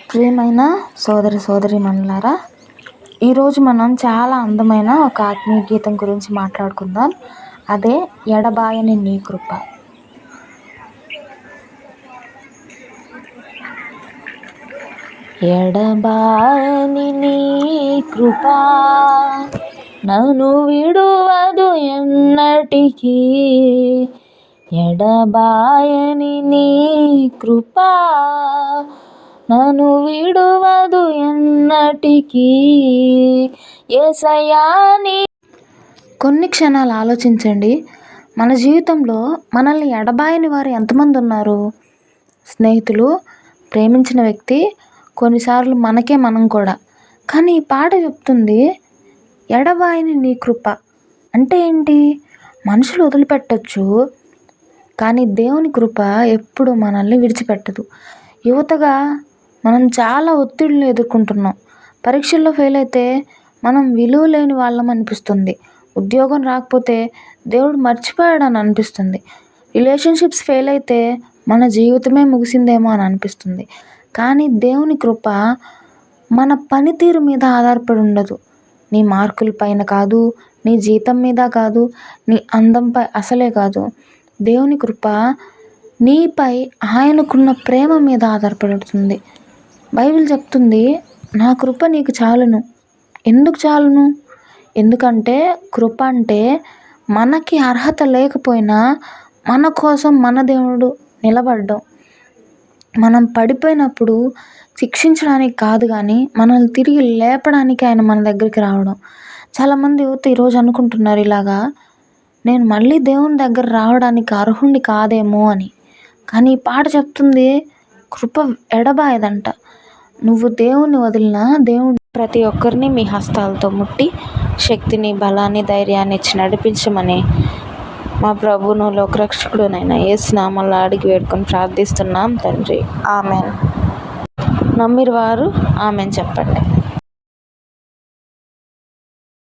ప్రియమైన సోదరీమణులారా, ఈరోజు మనం చాలా అందమైన ఒక ఆత్మీయ గీతం గురించి మాట్లాడుకుందాం. అదే ఎడబాయని నీ కృప. ఎడబాయని నీ కృప నన్ను విడువదు ఎన్నటికీ. ఎడబాయని నీ కృప నన్ను విడువదు ఎన్నటికీ. యేసయ్యా నీ. కొన్ని క్షణాలు ఆలోచించండి. మన జీవితంలో మనల్ని ఎడబాయని వారు ఎంతమంది ఉన్నారు? స్నేహితులు, ప్రేమించిన వ్యక్తి, కొన్నిసార్లు మనం కూడా. కానీ ఈ పాట చెప్తుంది ఎడబాయని నీ కృప అంటే ఏంటి? మనుషులు వదిలిపెట్టచ్చు, కానీ దేవుని కృప ఎప్పుడు మనల్ని విడిచిపెట్టదు. యువతగా మనం చాలా ఒత్తిడిని ఎదుర్కొంటున్నాం. పరీక్షల్లో ఫెయిల్ అయితే మనం విలువ లేని వాళ్ళం అనిపిస్తుంది. ఉద్యోగం రాకపోతే దేవుడు మర్చిపోయాడని అనిపిస్తుంది. రిలేషన్షిప్స్ ఫెయిల్ అయితే మన జీవితమే ముగిసిందేమో అని అనిపిస్తుంది. కానీ దేవుని కృప మన పనితీరు మీద ఆధారపడి ఉండదు. నీ మార్కుల పైన కాదు, నీ జీతం మీద కాదు, నీ అందంపై అసలే కాదు. దేవుని కృప నీపై ఆయనకున్న ప్రేమ మీద ఆధారపడుతుంది. బైబిల్ చెప్తుంది, నా కృప నీకు చాలును. ఎందుకు చాలును? ఎందుకంటే కృప అంటే మనకి అర్హత లేకపోయినా మన కోసం మన దేవుడు నిలబడ్డం. మనం పడిపోయినప్పుడు శిక్షించడానికి కాదు, కానీ మనల్ని తిరిగి లేపడానికి ఆయన మన దగ్గరికి రావడం. చాలామంది యువత ఈరోజు అనుకుంటున్నారు ఇలాగా, నేను మళ్ళీ దేవుని దగ్గర రావడానికి అర్హుణ్ణి కాదేమో అని. కానీ ఈ పాట చెప్తుంది కృప ఎడబాయదంట. నువ్వు దేవుణ్ణి వదిలినా దేవుడు ప్రతి ఒక్కరిని మీ హస్తాలతో ముట్టి శక్తిని, బలాన్ని, ధైర్యాన్ని ఇచ్చి నడిపించమని మా ప్రభువును లోకరక్షకుడునైన యేసు నామములో అడిగి వేడుకొని ప్రార్థిస్తున్నాం తండ్రి. ఆమెన్. నమ్మిన వారు ఆమెన్ చెప్పండి.